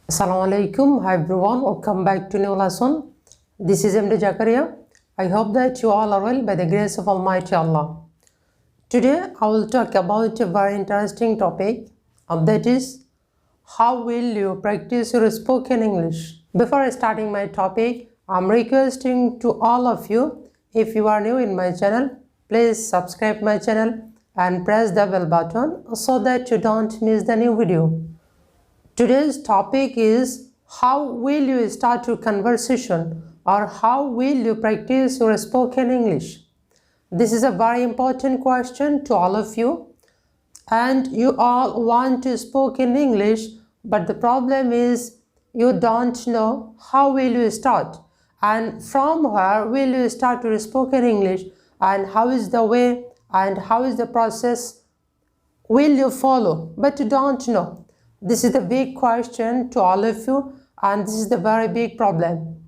Assalamualaikum. Hi everyone, welcome back to new lesson. This is MD Jakariya. I hope that you all are well by the grace of Almighty Allah. Today I will talk about a very interesting topic, that is how will you practice your spoken English. Before starting my topic, I'm requesting to all of you, if you are new in my channel, please subscribe my channel and press the bell button so that you don't miss the new video. Today's topic is how will you start your conversation or how will you practice your spoken English. This is a very important question to all of you, and you all want to speak in English, but the problem is you don't know how will you start and from where will you start your spoken English and how is the way and how is the process will you follow, but you don't know. This is the big question to all of you, and this is the very big problem.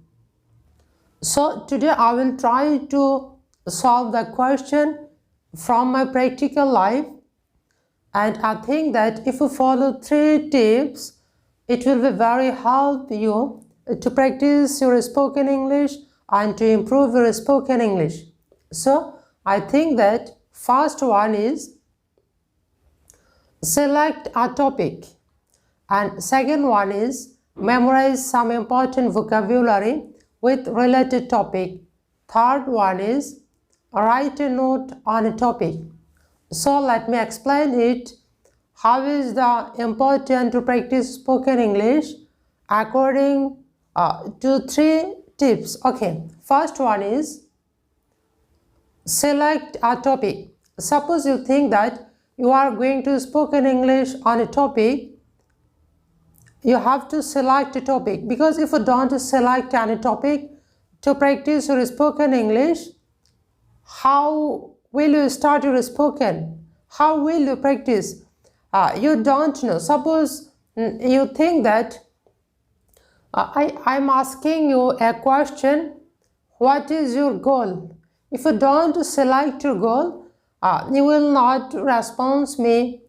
So today I will try to solve the question from my practical life, and I think that if you follow 3 tips, it will be very help you to practice your spoken English and to improve your spoken English. So I think that first one is select a topic. And second one is memorize some important vocabulary with related topic. Third one is write a note on a topic. So let me explain it. How is the important to practice spoken English according to 3 tips. Okay, first one is select a topic. Suppose you think that you are going to spoken English on a topic, you have to select a topic, because if you don't select any topic to practice your spoken English, how will you start your spoken? How will you practice? You don't know. Suppose you think that I'm asking you a question, what is your goal? If you don't select your goal, you will not respond me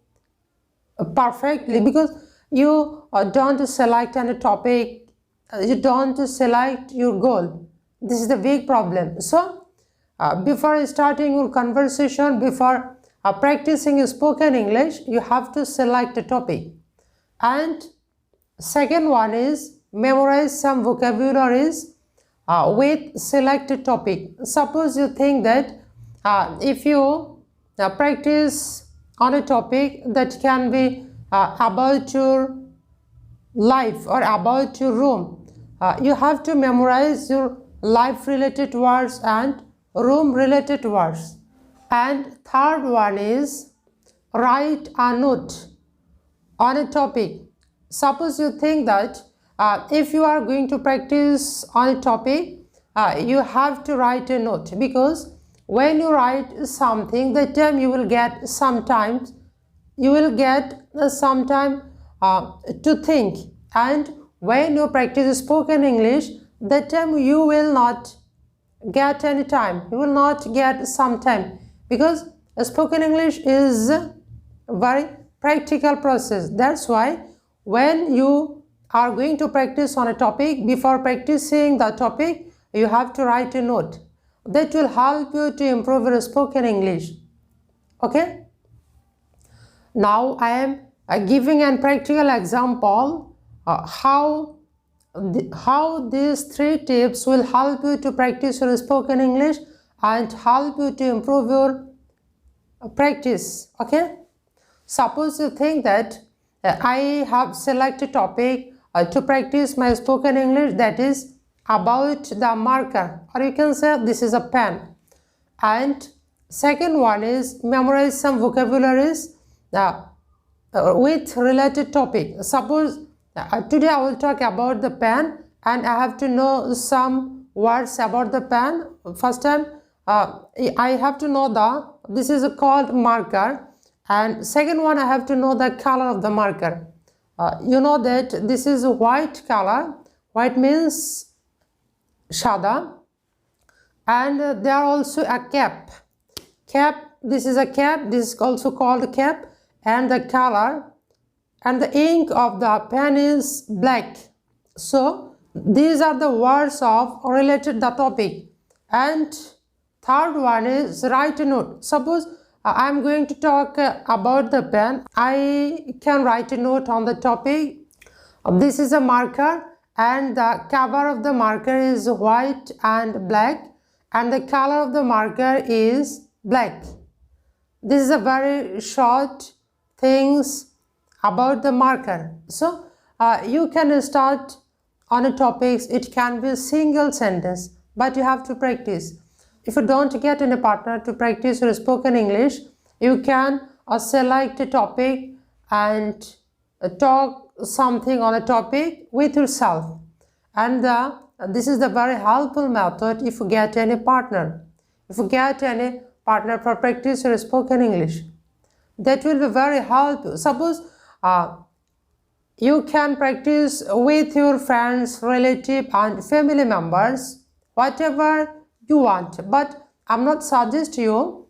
perfectly, because you don't select any topic, you don't select your goal. This is the big problem. So before starting your conversation, before practicing your spoken English, you have to select a topic. And second one is memorize some vocabularies with selected topic. Suppose you think that if you practice on a topic that can be about your life or about your room, you have to memorize your life related words and room related words. And third one is write a note on a topic. Suppose you think that if you are going to practice on a topic, you have to write a note, because when you write something, that time you will get some time to think, and when you practice spoken English, that time you will not get any time, you will not get some time, because spoken English is a very practical process. That's why when you are going to practice on a topic, before practicing the topic, you have to write a note that will help you to improve your spoken English. Okay? Now I am giving a practical example how these 3 tips will help you to practice your spoken English and help you to improve your practice. Okay? Suppose you think that I have selected a topic to practice my spoken English, that is about the marker, or you can say this is a pen. And second one is memorize some vocabularies with related topic. Suppose today I will talk about the pen, and I have to know some words about the pen. First time I have to know this is called marker, and second one I have to know the color of the marker. You know that this is a white color. White means shada, and there are also a cap. This is a cap, this is also called cap, and the color and the ink of the pen is black. So these are the words of related the topic. And third one is write a note. Suppose I am going to talk about the pen. I can write a note on the topic. This is a marker, and the cover of the marker is white and black, and the color of the marker is black. This is a very short things about the marker. So you can start on a topic. It can be a single sentence, but you have to practice. If you don't get any partner to practice your spoken English, you can select a topic and talk something on a topic with yourself. And this is the very helpful method if you get any partner. If you get any partner for practice your spoken English, that will be very helpful. Suppose you can practice with your friends, relative and family members, whatever you want. But I'm not suggest you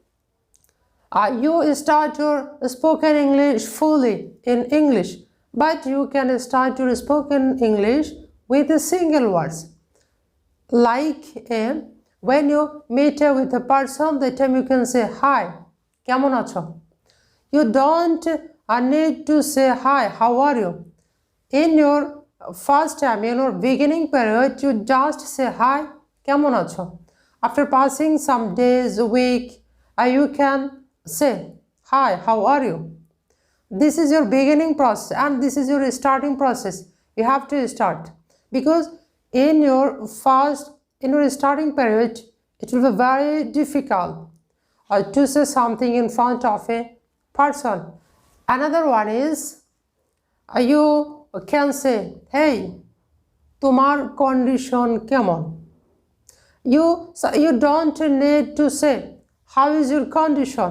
you start your spoken English fully in English, but you can start your spoken English with a single words. Like when you meet with a person, that time you can say hi, কেমন আছো? You don't need to say hi, how are you? In your first time, in your beginning period, you just say hi, কেমন আছো? After passing some days, a week, you can say hi, how are you? This is your beginning process, and this is your starting process. You have to start, because in your starting period, it will be very difficult to say something in front of a person. Another one is you can say, hey, tomar condition kemon? You don't need to say, how is your condition?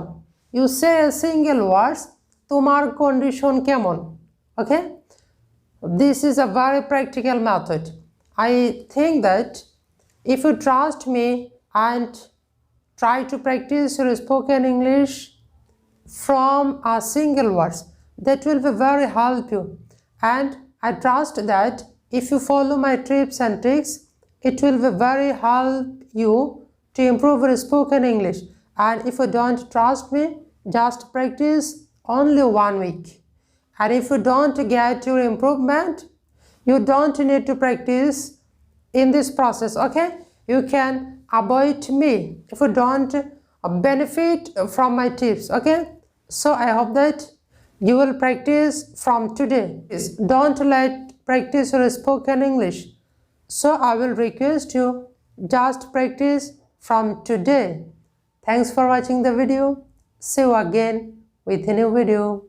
You say a single words, tomar condition kemon? Okay? This is a very practical method. I think that if you trust me and try to practice your spoken English from a single words, that will be very helpful. And I trust that if you follow my tips and tricks, it will be very help you to improve your spoken English. And if you don't trust me, just practice only 1 week. And if you don't get your improvement, you don't need to practice in this process, okay? You can avoid me if you don't benefit from my tips, okay? So I hope that you will practice from today. Don't let practice your spoken English. So I will request you just practice from today. Thanks for watching the video. See you again with a new video.